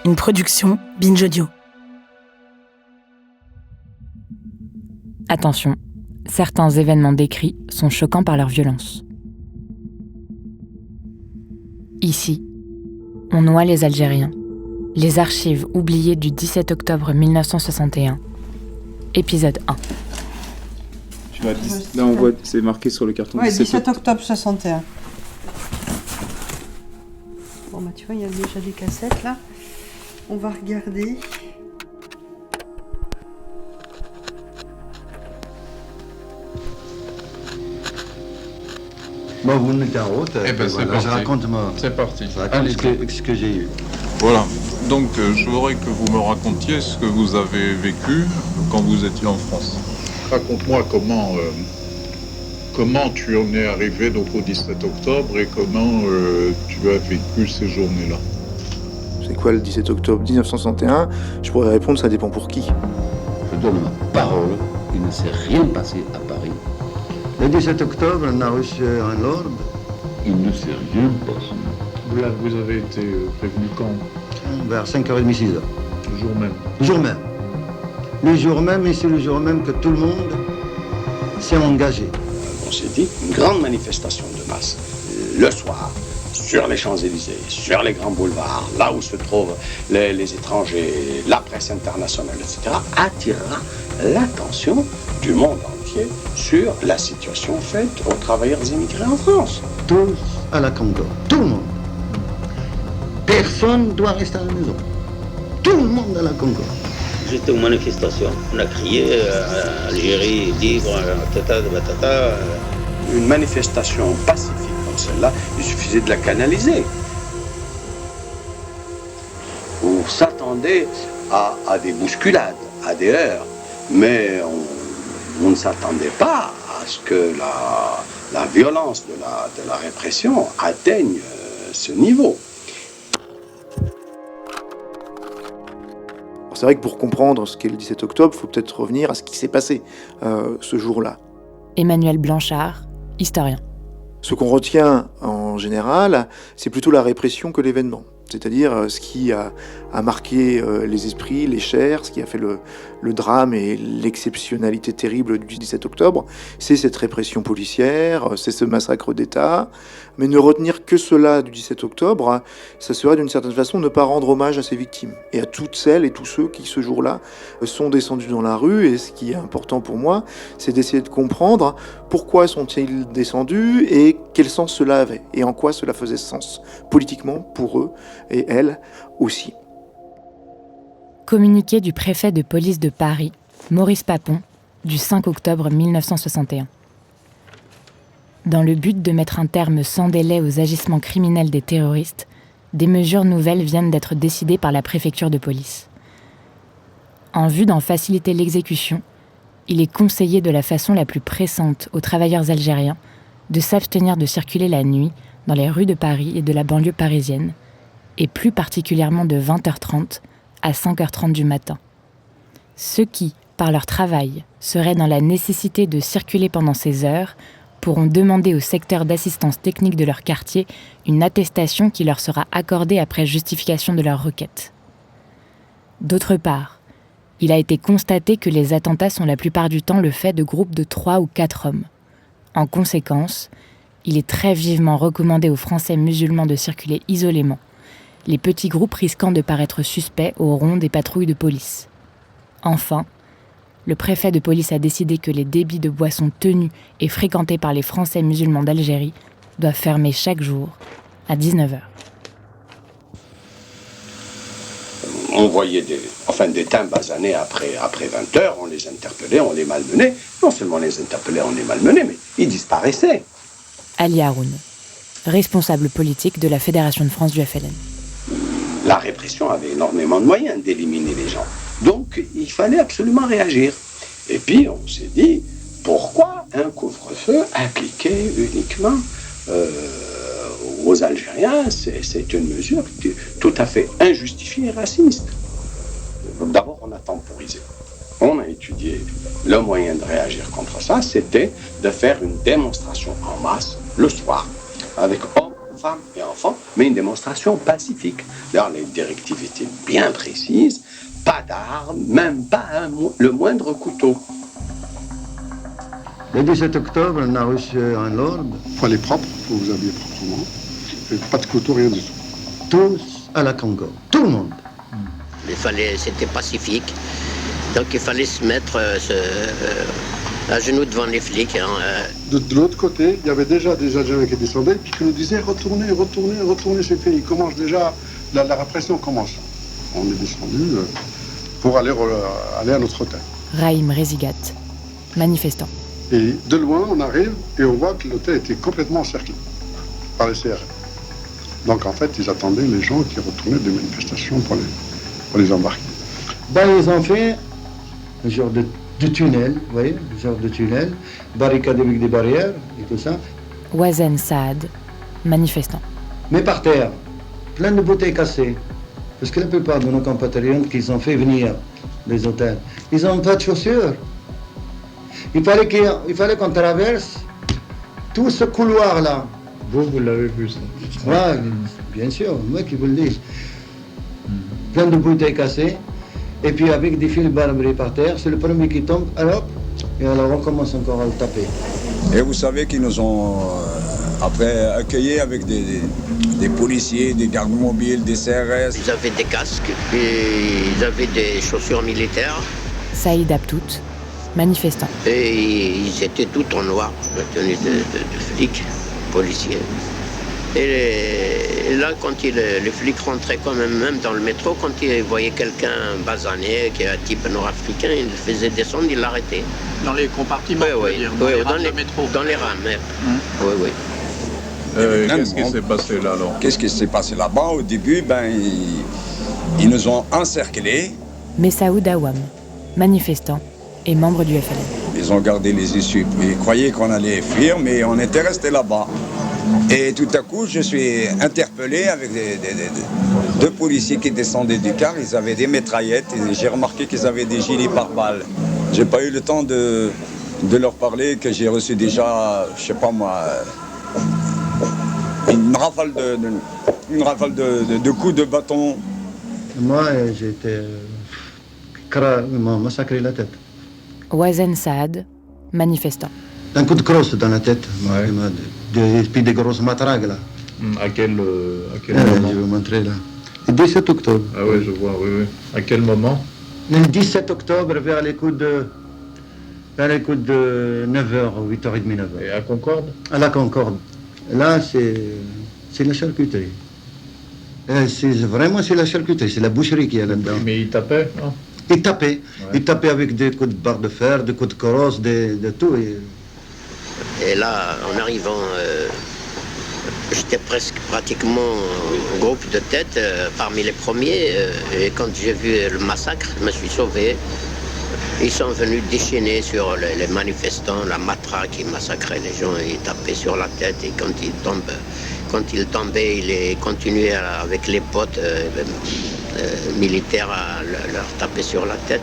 une production Binge Audio. Attention, certains événements décrits sont choquants par leur violence. Ici, on noie les Algériens, les archives oubliées du 17 octobre 1961, épisode 1. Là, on voit, c'est marqué sur le carton. Ouais, 17 octobre 61. Bon, bah tu vois, il y a déjà des cassettes là. On va regarder. Bon, vous mettez en route. Eh ben, voilà, c'est parti. C'est parti. Ce que j'ai eu. Voilà. Donc, je voudrais que vous me racontiez ce que vous avez vécu quand vous étiez en France. Raconte-moi comment tu en es arrivé donc au 17 octobre et comment tu as vécu ces journées-là. C'est quoi le 17 octobre 1961 ? Je pourrais répondre, ça dépend pour qui. Je donne ma parole, il ne s'est rien passé à Paris. Le 17 octobre, on a reçu un ordre. Il ne s'est rien passé. Vous avez été prévenu quand ? Vers 5h30, 6h. Le jour même. Le jour même. Le jour même, et c'est le jour même que tout le monde s'est engagé. On s'est dit, une grande manifestation de masse, le soir, sur les Champs-Élysées, sur les grands boulevards, là où se trouvent les étrangers, la presse internationale, etc., attirera l'attention du monde entier sur la situation faite aux travailleurs immigrés en France. Tous à la Concorde. Tout le monde. Personne ne doit rester à la maison. Tout le monde à la Concorde. J'étais aux manifestations. On a crié Algérie libre, tata de batata. Une manifestation pacifique comme celle-là, il suffisait de la canaliser. On s'attendait à des bousculades, à des heurts, mais on ne s'attendait pas à ce que la violence de la répression atteigne ce niveau. C'est vrai que pour comprendre ce qu'est le 17 octobre, il faut peut-être revenir à ce qui s'est passé ce jour-là. Emmanuel Blanchard, historien. Ce qu'on retient en général, c'est plutôt la répression que l'événement. C'est-à-dire ce qui a marqué les esprits, les chairs, ce qui a fait le drame et l'exceptionnalité terrible du 17 octobre, c'est cette répression policière, c'est ce massacre d'État. Mais ne retenir que cela du 17 octobre, ça serait d'une certaine façon ne pas rendre hommage à ces victimes et à toutes celles et tous ceux qui ce jour-là sont descendus dans la rue. Et ce qui est important pour moi, c'est d'essayer de comprendre pourquoi sont-ils descendus et quel sens cela avait et en quoi cela faisait sens politiquement pour eux et elles aussi. Communiqué du préfet de police de Paris, Maurice Papon, du 5 octobre 1961. Dans le but de mettre un terme sans délai aux agissements criminels des terroristes, des mesures nouvelles viennent d'être décidées par la préfecture de police. En vue d'en faciliter l'exécution, il est conseillé de la façon la plus pressante aux travailleurs algériens de s'abstenir de circuler la nuit dans les rues de Paris et de la banlieue parisienne, et plus particulièrement de 20h30 à 5h30 du matin. Ceux qui, par leur travail, seraient dans la nécessité de circuler pendant ces heures pourront demander au secteur d'assistance technique de leur quartier une attestation qui leur sera accordée après justification de leur requête. D'autre part, il a été constaté que les attentats sont la plupart du temps le fait de groupes de 3 ou 4 hommes. En conséquence, il est très vivement recommandé aux Français musulmans de circuler isolément, les petits groupes risquant de paraître suspects au rond des patrouilles de police. Enfin, le préfet de police a décidé que les débits de boissons tenus et fréquentés par les Français musulmans d'Algérie doivent fermer chaque jour à 19h. On voyait des teints basanés après 20h, on les interpellait, on les malmenait. Non seulement on les interpellait, on les malmenait, mais ils disparaissaient. Ali Haroun, responsable politique de la Fédération de France du FLN. La répression avait énormément de moyens d'éliminer les gens. Donc, il fallait absolument réagir. Et puis, on s'est dit, pourquoi un couvre-feu appliqué uniquement aux Algériens ? C'est une mesure tout à fait injustifiée et raciste. D'abord, on a temporisé. On a étudié le moyen de réagir contre ça, c'était de faire une démonstration en masse le soir, avec hommes, femmes et enfants, mais une démonstration pacifique. D'ailleurs, les directives étaient bien précises, pas d'armes, même pas le moindre couteau. Le 17 octobre, on a reçu un ordre. Il fallait propre, il faut vous habiller proprement. Et pas de couteau, rien du tout. Tous à la Congo, tout le monde. C'était pacifique, donc il fallait se mettre à genoux devant les flics. Hein. De l'autre côté, il y avait déjà des Algériens qui descendaient, puis qui nous disaient retournez, c'est fini. Il commence déjà, la répression commence. On est descendu pour aller à notre hôtel. Raïm Rezigat, manifestant. Et de loin, on arrive et on voit que l'hôtel était complètement encerclé par les CRS. Donc en fait, ils attendaient les gens qui retournaient des manifestations pour les embarquer. Ils ont fait un genre de tunnel, vous voyez, un genre de tunnel, barricade avec des barrières et tout ça. Wazen Saad, manifestant. Mais par terre, plein de bouteilles cassées. Parce que la plupart de nos compatriotes qui ont fait venir des hôtels, ils n'ont pas de chaussures. Il fallait qu'on traverse tout ce couloir-là. Vous l'avez vu, ça? Ouais, bien sûr, moi qui vous le dis. Plein de bouteilles cassées, et puis avec des fils barbelés par terre, c'est le premier qui tombe, alors, et alors on commence encore à le taper. Et vous savez qu'ils nous ont après accueillis avec des policiers, des gardes mobiles, des CRS. Ils avaient des casques, et ils avaient des chaussures militaires. Saïd Abtout, manifestant. Et ils étaient tout en noir, tenus de flics, policiers. Et là, quand les flics rentraient quand même dans le métro, quand ils voyaient quelqu'un basané, qui est un type nord-africain, ils le faisaient descendre, ils l'arrêtaient. Dans les compartiments, dans les rames de métro. Dans les rames, oui. Qu'est-ce qui s'est passé là alors? Qu'est-ce qui s'est passé là-bas? Au début, ils nous ont encerclés. Messaoud Awam, manifestant et membre du FLN. Ils ont gardé les issues. Ils croyaient qu'on allait fuir, mais on était restés là-bas. Et tout à coup, je suis interpellé avec deux policiers qui descendaient du car. Ils avaient des mitraillettes et j'ai remarqué qu'ils avaient des gilets pare-balles. J'ai pas eu le temps de leur parler que j'ai reçu déjà, je sais pas moi, une rafale de coups de bâton. Moi, j'ai été ils m'ont massacré la tête. Wazen Saad, manifestant. Un coup de crosse dans la tête, et puis des grosses matraques là. À quel moment? Je vais vous montrer là. Le 17 octobre. Ah oui, je vois, oui. À quel moment? Le 17 octobre, vers les coups de 9h, 8h30, 9h. Et à Concorde? À la Concorde. Là, c'est la charcuterie. C'est la charcuterie, c'est la boucherie qui est là-dedans. Mais ils tapaient, non? Ils tapaient avec des coups de barre de fer, des coups de crosse, de tout. Et là, en arrivant, j'étais pratiquement au groupe de tête, parmi les premiers. Et quand j'ai vu le massacre, je me suis sauvé. Ils sont venus déchaîner sur les manifestants, la matraque, ils massacraient les gens, ils tapaient sur la tête. Et quand ils tombaient, ils continuaient avec les potes militaires à leur taper sur la tête.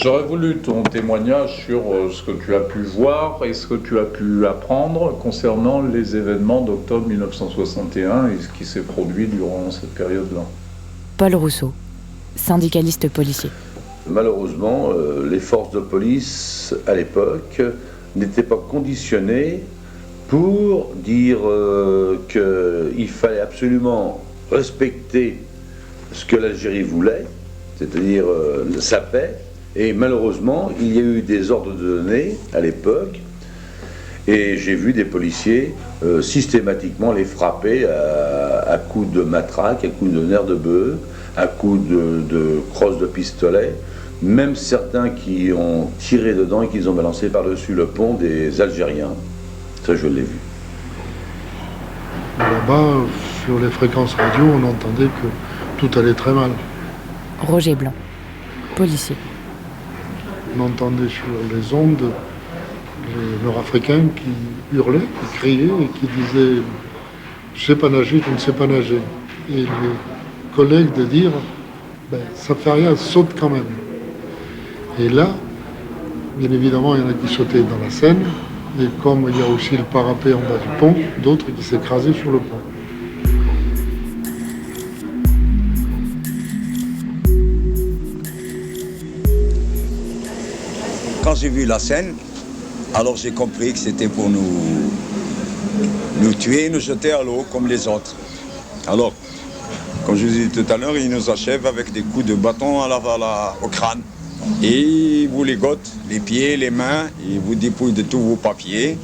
J'aurais voulu ton témoignage sur ce que tu as pu voir et ce que tu as pu apprendre concernant les événements d'octobre 1961 et ce qui s'est produit durant cette période-là. Paul Rousseau, syndicaliste policier. Malheureusement, les forces de police, à l'époque, n'étaient pas conditionnées pour dire qu'il fallait absolument respecter ce que l'Algérie voulait, c'est-à-dire sa paix. Et malheureusement, il y a eu des ordres donnés à l'époque, et j'ai vu des policiers systématiquement les frapper à coups de matraque, à coups de nerfs de bœuf, à coups de crosse de pistolet, même certains qui ont tiré dedans et qui les ont balancés par-dessus le pont des Algériens. Ça, je l'ai vu. Là-bas, sur les fréquences radio, on entendait que tout allait très mal. Roger Blanc, policier. On entendait sur les ondes les Nord-Africains qui hurlaient, qui criaient et qui disaient « Je ne sais pas nager, je ne sais pas nager ». et les collègues de dire ben, ça fait rien, saute quand même. Et là, bien évidemment, il y en a qui sautaient dans la Seine, et comme il y a aussi le parapet en bas du pont, d'autres qui s'écrasaient sur le pont. Quand j'ai vu la scène, alors j'ai compris que c'était pour nous tuer, nous jeter à l'eau comme les autres. Alors, comme je vous ai dit tout à l'heure, ils nous achèvent avec des coups de bâton au crâne. Et ils vous ligotent les pieds, les mains, ils vous dépouillent de tous vos papiers.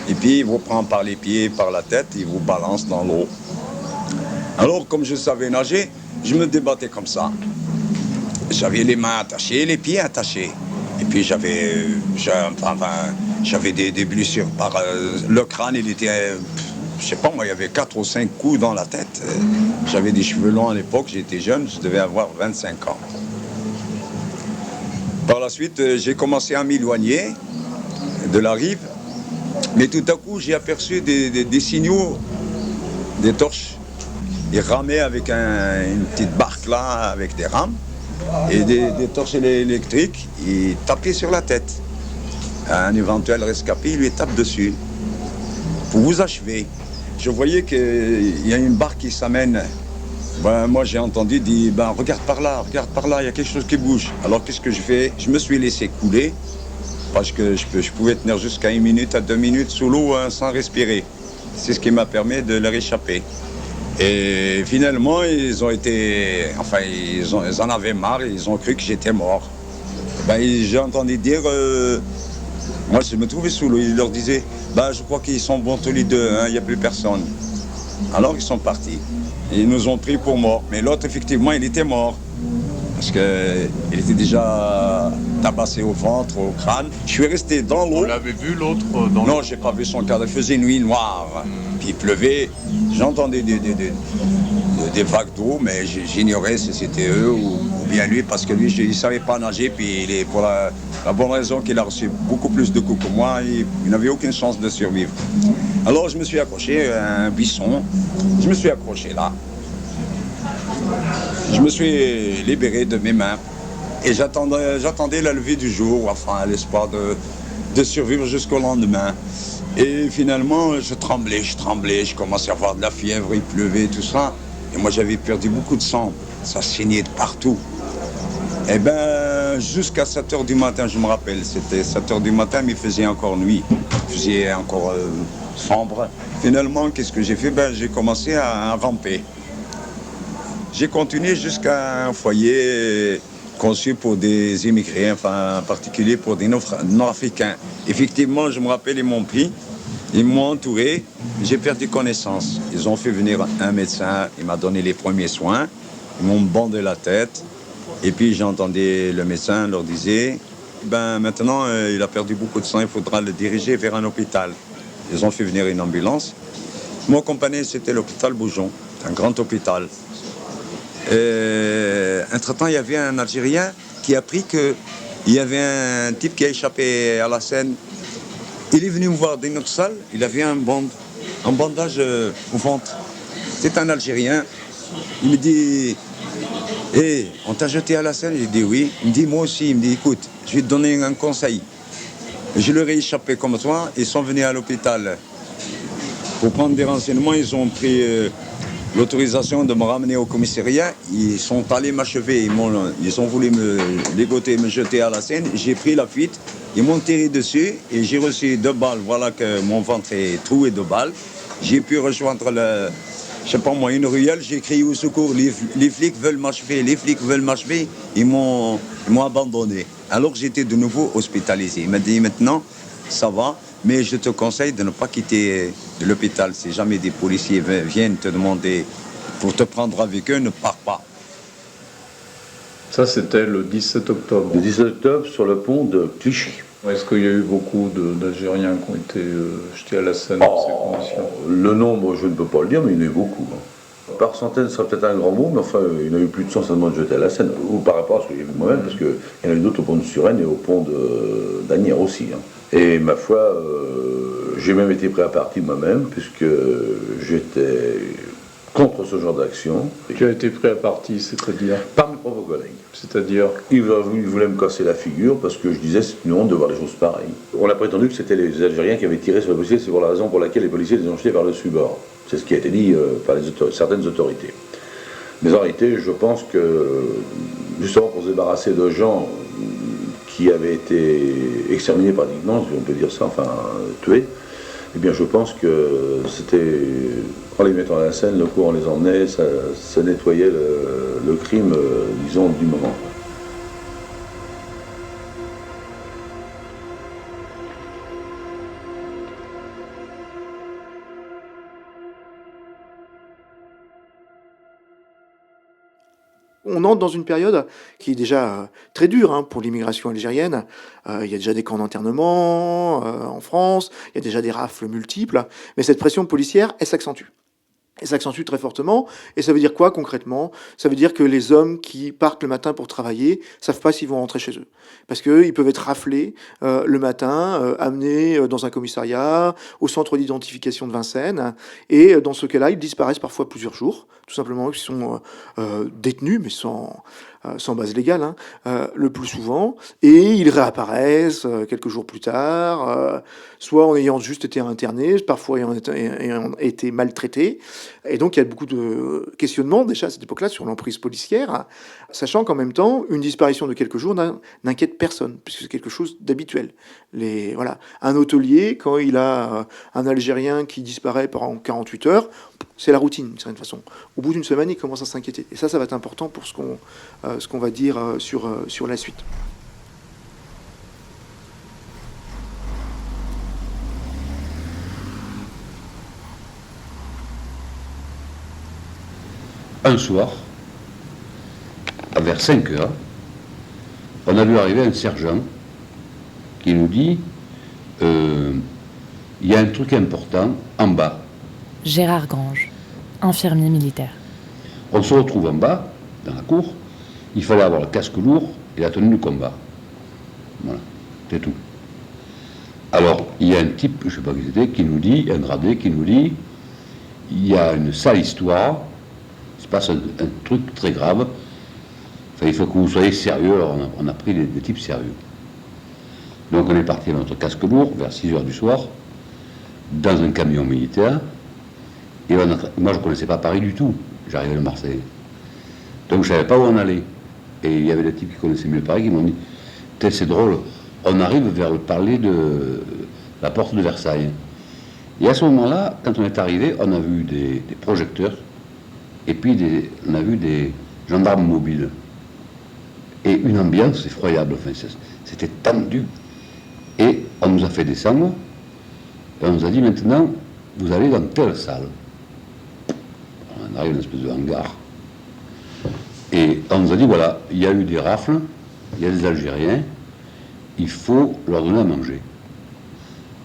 Et puis ils vous prennent par les pieds, par la tête, ils vous balancent dans l'eau. Alors, comme je savais nager, je me débattais comme ça. J'avais les mains attachées, les pieds attachés. Et puis j'avais des blessures par le crâne, il était, je sais pas moi, il y avait 4 ou 5 coups dans la tête. J'avais des cheveux longs à l'époque, j'étais jeune, je devais avoir 25 ans. Par la suite, j'ai commencé à m'éloigner de la rive, mais tout à coup, j'ai aperçu des signaux, des torches. Ils ramaient avec une petite barque là, avec des rames. Et des torches électriques, il tapait sur la tête. Un éventuel rescapé, il lui tape dessus. Pour vous achever. Je voyais qu'il y a une barque qui s'amène. Ben, moi, j'ai entendu dire, ben, regarde par là, il y a quelque chose qui bouge. Alors, qu'est-ce que je fais? Je me suis laissé couler, parce que je pouvais tenir jusqu'à 1 minute à 2 minutes sous l'eau sans respirer. C'est ce qui m'a permis de leur échapper. Et finalement, ils en avaient marre, ils ont cru que j'étais mort. Ben, j'ai entendu dire, moi je me trouvais sous l'eau, ils leur disaient, ben, je crois qu'ils sont bons tous les deux, il n'y a plus personne. Alors ils sont partis. Ils nous ont pris pour morts. Mais l'autre, effectivement, il était mort. Parce qu'il était déjà tabassé au ventre, au crâne. Je suis resté dans l'eau. Vous l'avez vu l'autre dans l'eau? Non, j'ai pas vu son cadre. Il faisait nuit noire. Puis il pleuvait. J'entendais des vagues d'eau, mais j'ignorais si c'était eux ou bien lui, parce que lui, il ne savait pas nager. Puis pour la bonne raison qu'il a reçu beaucoup plus de coups que moi, il n'avait aucune chance de survivre. Alors je me suis accroché à un buisson. Je me suis accroché là. Je me suis libéré de mes mains et j'attendais la levée du jour, enfin l'espoir de survivre jusqu'au lendemain. Et finalement, je tremblais, je commençais à avoir de la fièvre, il pleuvait, tout ça. Et moi, j'avais perdu beaucoup de sang, ça saignait de partout. Et bien, jusqu'à 7 h du matin, je me rappelle, c'était 7 h du matin, mais il faisait encore nuit, il faisait encore sombre. Finalement, qu'est-ce que j'ai fait? Ben, j'ai commencé à ramper. J'ai continué jusqu'à un foyer conçu pour des immigrés, enfin en particulier pour des Nord-Africains. Effectivement, je me rappelle, ils m'ont pris, ils m'ont entouré, j'ai perdu connaissance. Ils ont fait venir un médecin, il m'a donné les premiers soins, ils m'ont bandé la tête, et puis j'entendais le médecin leur disait, ben maintenant il a perdu beaucoup de sang, il faudra le diriger vers un hôpital. Ils ont fait venir une ambulance. Mon compagnon, c'était l'hôpital Boujon, un grand hôpital. Entre-temps, il y avait un Algérien qui a appris qu'il y avait un type qui a échappé à la Seine. Il est venu me voir dans notre salle, il avait un bandage au ventre. C'est un Algérien. Il me dit, hey, on t'a jeté à la Seine? J'ai dit oui. Il me dit, moi aussi. Il me dit, écoute, je vais te donner un conseil. Je leur ai échappé comme toi, ils sont venus à l'hôpital. Pour prendre des renseignements, ils ont pris l'autorisation de me ramener au commissariat. Ils sont allés m'achever, ils ont voulu me ligoter, me jeter à la Seine. J'ai pris la fuite, ils m'ont tiré dessus et j'ai reçu 2 balles. Voilà que mon ventre est troué de balles. J'ai pu rejoindre une ruelle, j'ai crié au secours, les flics veulent m'achever, les flics veulent m'achever. Ils m'ont abandonné. Alors j'étais de nouveau hospitalisé. Il m'a dit maintenant, ça va, mais je te conseille de ne pas quitter l'hôpital. Si jamais des policiers viennent te demander pour te prendre avec eux, ne pars pas. Ça, c'était le 17 octobre. Le 17 octobre, sur le pont de Clichy. Est-ce qu'il y a eu beaucoup d'Algériens qui ont été jetés à la Seine dans ces conditions? Le nombre, je ne peux pas le dire, mais il y en a eu beaucoup. Par centaines, ce serait peut-être un grand mot, mais enfin, il y en a eu plus de 100 certainement de jetés à la Seine, ou par rapport à ce que j'ai vu moi-même, parce qu'il y en a eu d'autres au pont de Suresnes et au pont d'Asnières aussi. Et ma foi, j'ai même été prêt à partir moi-même, puisque j'étais contre ce genre d'action. Tu as été pris à partie, c'est-à-dire par mes propres collègues. C'est-à-dire ils voulaient me casser la figure parce que je disais c'est une honte de voir des choses pareilles. On a prétendu que c'était les Algériens qui avaient tiré sur les policiers, c'est pour la raison pour laquelle les policiers les ont jetés par le subord. C'est ce qui a été dit par certaines autorités. Mais en réalité, je pense que justement pour se débarrasser de gens qui avaient été exterminés pratiquement, si on peut dire ça, enfin tués, eh bien je pense que c'était, en les mettant à la scène, le coup on les emmenait, ça nettoyait le crime, disons, du moment. On entre dans une période qui est déjà très dure pour l'immigration algérienne. Il y a déjà des camps d'internement en France, il y a déjà des rafles multiples, mais cette pression policière, elle s'accentue. Elle s'accentue très fortement, et ça veut dire quoi concrètement? Ça veut dire que les hommes qui partent le matin pour travailler savent pas s'ils vont rentrer chez eux. Parce qu'ils peuvent être raflés le matin, amenés dans un commissariat, au centre d'identification de Vincennes, et dans ce cas-là, ils disparaissent parfois plusieurs jours, tout simplement, ils sont détenus, mais sans base légale, le plus souvent, et ils réapparaissent quelques jours plus tard, soit en ayant juste été internés, parfois ayant été maltraités. Et donc il y a beaucoup de questionnements déjà à cette époque-là sur l'emprise policière, sachant qu'en même temps, une disparition de quelques jours n'inquiète personne, puisque c'est quelque chose d'habituel. Voilà. Un hôtelier, quand il a un Algérien qui disparaît pendant 48 heures, c'est la routine, d'une certaine façon. Au bout d'une semaine, il commence à s'inquiéter. Et ça va être important pour ce qu'on va dire sur la suite. Un soir, vers 5 heures, on a vu arriver un sergent qui nous dit il y a un truc important en bas. Gérard Grange, infirmier militaire. On se retrouve en bas, dans la cour, il fallait avoir le casque lourd et la tenue de combat. Voilà, c'est tout. Alors, il y a un type, je ne sais pas qui c'était, qui nous dit, un gradé qui nous dit, il y a une sale histoire, il se passe un truc très grave, enfin, il faut que vous soyez sérieux. Alors on a pris des types sérieux. Donc on est parti avec notre casque lourd vers 6 heures du soir, dans un camion militaire, et moi je ne connaissais pas Paris du tout, j'arrivais de Marseille. Donc je ne savais pas où on allait. Et il y avait des types qui connaissaient mieux Paris qui m'ont dit, c'est drôle, on arrive vers le palais de la porte de Versailles. Et à ce moment-là, quand on est arrivé, on a vu des projecteurs, et puis on a vu des gendarmes mobiles. Et une ambiance effroyable, enfin, c'était tendu. Et on nous a fait descendre, et on nous a dit maintenant, vous allez dans telle salle. On arrive dans une espèce de hangar. Et on nous a dit, voilà, il y a eu des rafles, il y a des Algériens, il faut leur donner à manger.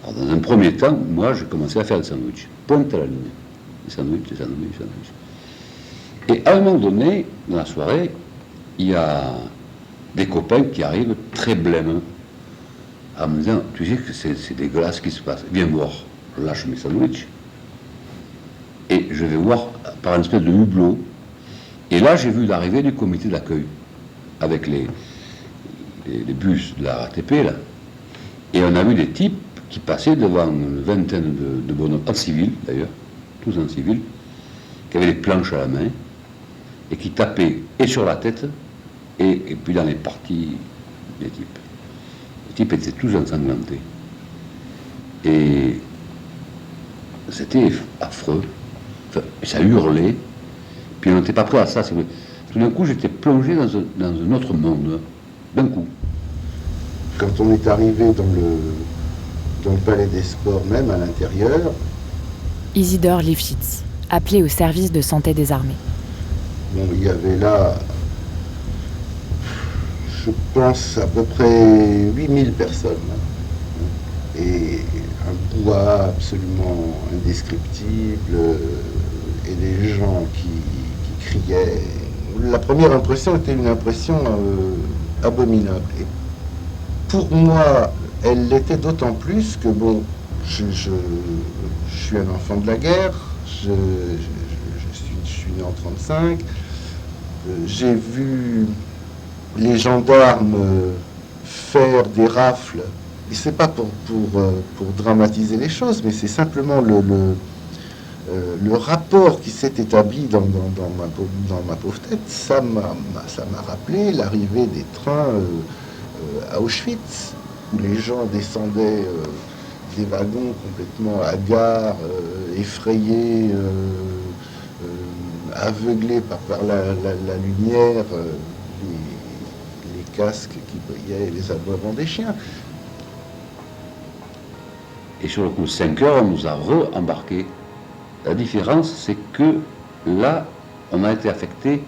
Alors dans un premier temps, moi j'ai commencé à faire des sandwichs, pointe à la ligne. Des sandwichs. Et à un moment donné, dans la soirée, il y a des copains qui arrivent très blêmes, en me disant, tu sais que c'est dégueulasse ce qui se passe, viens voir. Je lâche mes sandwichs, et je vais voir par une espèce de hublot. Et là, j'ai vu l'arrivée du comité d'accueil, avec les bus de la RATP, là. Et on a vu des types qui passaient devant une vingtaine de bonhommes, en civil d'ailleurs, tous en civil, qui avaient des planches à la main, et qui tapaient et sur la tête, et puis dans les parties des types. Les types étaient tous ensanglantés. Et c'était affreux. Enfin, ça hurlait. Puis on n'était pas prêt à ça. Tout d'un coup, j'étais plongé dans un autre monde. D'un coup. Quand on est arrivé dans le palais des sports, même à l'intérieur... Isidore Lifshitz, appelé au service de santé des armées. Bon, il y avait là, je pense, à peu près 8000 personnes. Et un bois absolument indescriptible, et des gens qui criaient. La première impression était une impression abominable. Et pour moi, elle l'était d'autant plus que, bon, je suis un enfant de la guerre, je suis venu en 1935. J'ai vu les gendarmes faire des rafles. Et c'est pas pour dramatiser les choses, mais c'est simplement le rapport qui s'est établi dans ma pauvre tête. Ça m'a rappelé l'arrivée des trains à Auschwitz, où les gens descendaient des wagons complètement hagards, effrayés, aveuglés par la lumière, les casques qui brillaient, les aboiements des chiens. Et sur le coup, 5 heures, on nous a re-embarqués. La différence, c'est que là, on a été affecté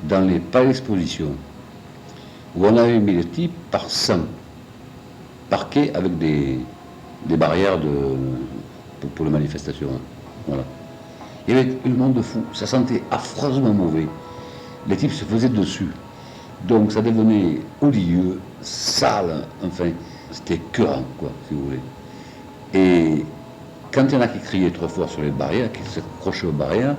dans les palais d'exposition, où on avait mis les types par 100, parqués avec des barrières pour les manifestations. Voilà. Il y avait un monde de fou, ça sentait affreusement mauvais. Les types se faisaient dessus. Donc ça devenait odieux, sale, enfin, c'était écœurant, quoi, si vous voulez. Et quand il y en a qui criaient trop fort sur les barrières, qui s'accrochaient aux barrières,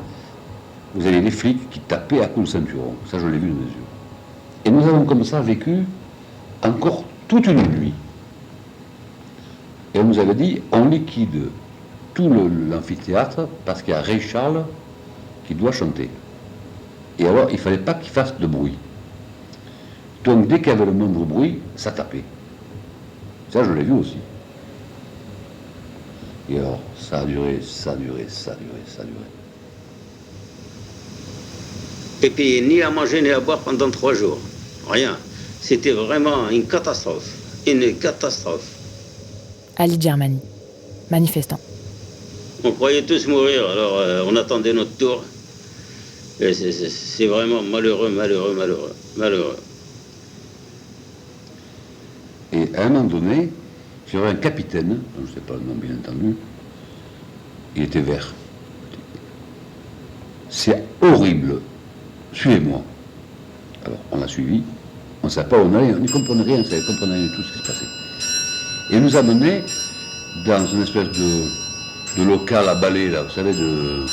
vous avez les flics qui tapaient à coups de ceinturon. Ça, je l'ai vu de mes yeux. Et nous avons comme ça vécu encore toute une nuit. Et on nous avait dit, on liquide tout l'amphithéâtre parce qu'il y a Ray Charles qui doit chanter. Et alors, il ne fallait pas qu'il fasse de bruit. Donc, dès qu'il y avait le moindre bruit, ça tapait. Ça, je l'ai vu aussi. Et alors, ça a duré. Et puis, ni à manger ni à boire pendant 3 jours. Rien. C'était vraiment une catastrophe. Une catastrophe. Ali Germani, manifestant. On croyait tous mourir, alors on attendait notre tour. Et c'est vraiment malheureux. Et à un moment donné, j'avais un capitaine, je ne sais pas le nom bien entendu, il était vert. C'est horrible, suivez-moi. Alors on l'a suivi, on ne savait pas où on allait, on n'y comprenait rien, on ne comprenait rien du tout ce qui se passait. Et il nous a menés dans une espèce de local à balai, là, vous savez, oui.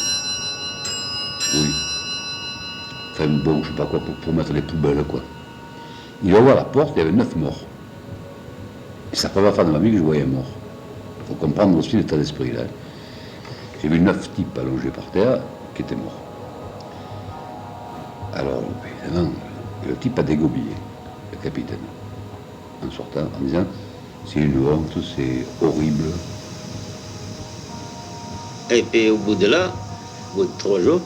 Enfin bon, je ne sais pas quoi, pour mettre les poubelles, quoi. Il a ouvert la porte, il y avait 9 morts. Et c'est la première fois de ma vie que je voyais un mort. Il faut comprendre aussi l'état d'esprit, là. J'ai vu 9 types allongés par terre qui étaient morts. Alors, évidemment, le type a dégobillé, le capitaine, en sortant, en disant, c'est une honte, c'est horrible. Et puis au bout de 3 jours,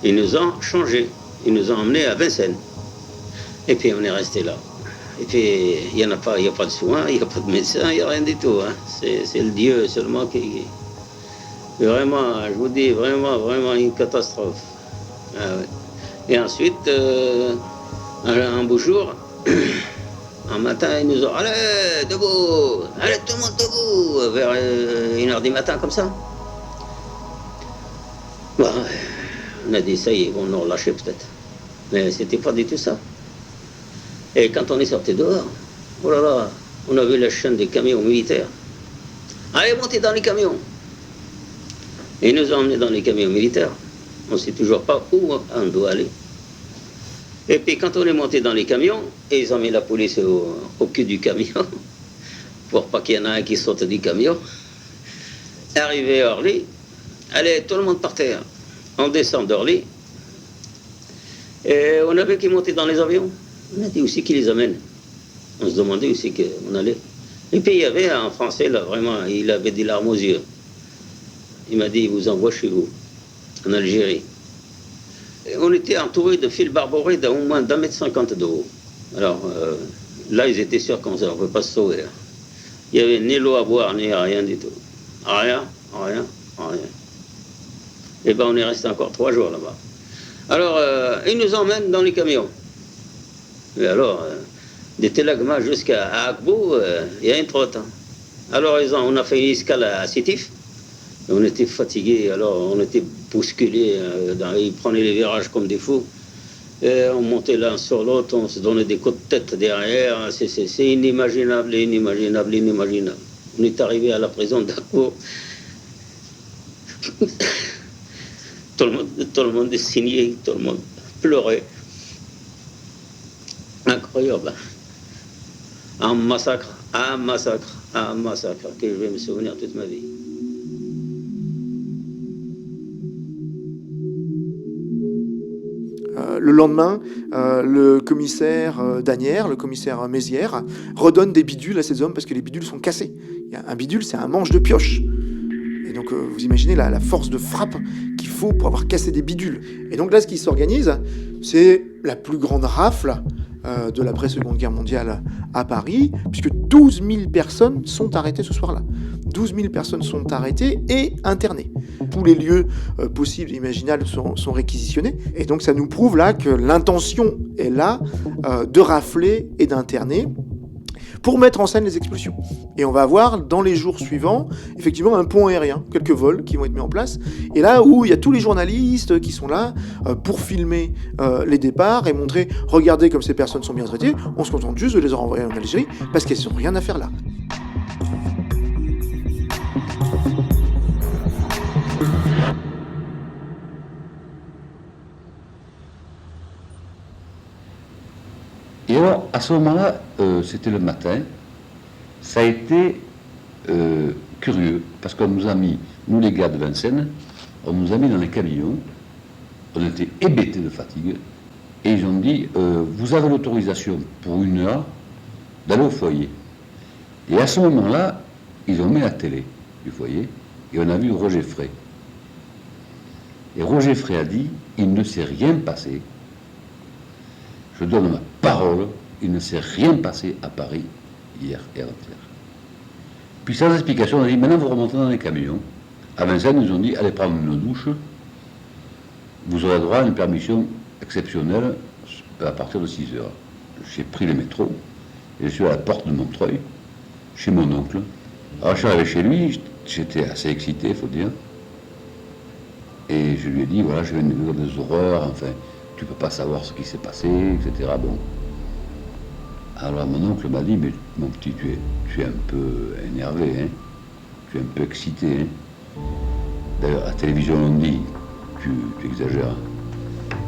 ils nous ont changés. Ils nous ont emmenés à Vincennes. Et puis on est resté là. Et puis il n'y a pas de soins, il n'y a pas de médecin, il n'y a rien du tout. Hein. C'est le Dieu seulement qui... Vraiment, je vous dis, vraiment une catastrophe. Ah, ouais. Et ensuite, un beau jour, un matin, ils nous ont... Allez, debout! Allez, tout le monde debout! Vers 1h du matin, comme ça. Bon, on a dit, ça y est, ils vont nous relâcher peut-être. Mais c'était pas du tout ça. Et quand on est sorti dehors, oh là là, on a vu la chaîne des camions militaires. Allez, montez dans les camions. Et ils nous ont emmenés dans les camions militaires. On ne sait toujours pas où on doit aller. Et puis quand on est monté dans les camions, et ils ont mis la police au cul du camion, pour pas qu'il y en ait un qui saute du camion. Arrivé à Orly, allez, tout le monde par terre. On descend d'Orly. Et on avait qui monter dans les avions. On a dit aussi qui les amène. On se demandait aussi qu'on allait. Et puis il y avait un Français, là, vraiment, il avait des larmes aux yeux. Il m'a dit, il vous envoie chez vous, en Algérie. Et on était entourés de fils barborés d'au moins d'1,50 m de haut. Alors là, ils étaient sûrs qu'on ne pouvait pas se sauver. Il n'y avait ni l'eau à boire, ni rien du tout. Rien. Et ben on est resté encore 3 jours là-bas. Alors, ils nous emmènent dans les camions. Et alors, de Telagma jusqu'à Akbou, il y a une trotte. Alors, on a fait une escale à Sétif. On était fatigués, alors on était bousculés. Ils prenaient les virages comme des fous. Et on montait l'un sur l'autre, on se donnait des coups de tête derrière. C'est inimaginable. On est arrivé à la prison d'Akbou. Tout le monde est signé, tout le monde pleurait. Incroyable. Un massacre, que je vais me souvenir toute ma vie. Le lendemain, le commissaire Danière, le commissaire Mézières, redonne des bidules à ces hommes parce que les bidules sont cassés. Un bidule, c'est un manche de pioche. Et donc, vous imaginez la force de frappe qu'il faut pour avoir cassé des bidules. Et donc là, ce qui s'organise, c'est la plus grande rafle de l'après-Seconde Guerre mondiale à Paris, puisque 12 000 personnes sont arrêtées ce soir-là. 12 000 personnes sont arrêtées et internées. Tous les lieux possibles et imaginables sont réquisitionnés. Et donc ça nous prouve là que l'intention est là de rafler et d'interner pour mettre en scène les expulsions. Et on va avoir, dans les jours suivants, effectivement un pont aérien, quelques vols qui vont être mis en place. Et là où il y a tous les journalistes qui sont là pour filmer les départs et montrer, regardez comme ces personnes sont bien traitées, on se contente juste de les renvoyer en Algérie parce qu'elles n'ont rien à faire là. Et alors, à ce moment-là, c'était le matin, ça a été curieux, parce qu'on nous a mis, nous les gars de Vincennes, on nous a mis dans les camions, on était hébétés de fatigue, et ils ont dit, vous avez l'autorisation pour 1 heure d'aller au foyer. Et à ce moment-là, ils ont mis la télé du foyer, et on a vu Roger Frey. Et Roger Frey a dit, il ne s'est rien passé. Je donne ma parole, il ne s'est rien passé à Paris hier et avant-hier. Puis sans explication, on a dit, maintenant vous remontez dans les camions. À Vincennes, ils ont dit, allez prendre une douche, vous aurez droit à une permission exceptionnelle à partir de 6 heures. J'ai pris le métro, et je suis à la porte de Montreuil, chez mon oncle. Alors je suis arrivé chez lui, j'étais assez excité, il faut dire. Et je lui ai dit, voilà, je viens de vivre des horreurs, enfin, tu peux pas savoir ce qui s'est passé, etc. Bon. Alors mon oncle m'a dit, mais mon petit, tu es un peu énervé, hein, tu es un peu excité. Hein. D'ailleurs, à la télévision, on dit, tu exagères.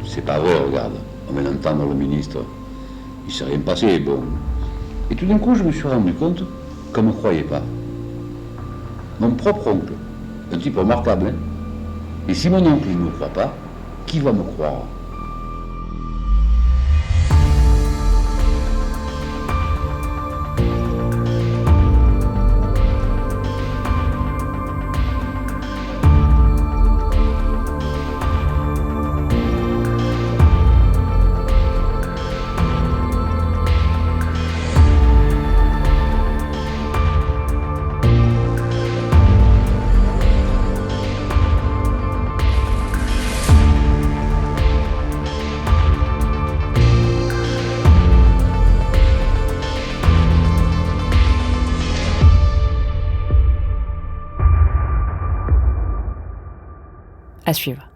C'est pas vrai, regarde, on vient d'entendre le ministre, il s'est rien passé, bon. Et tout d'un coup, je me suis rendu compte qu'on ne me croyait pas. Mon propre oncle, un type remarquable, hein. Et si mon oncle ne me croit pas, qui va me croire ? À suivre.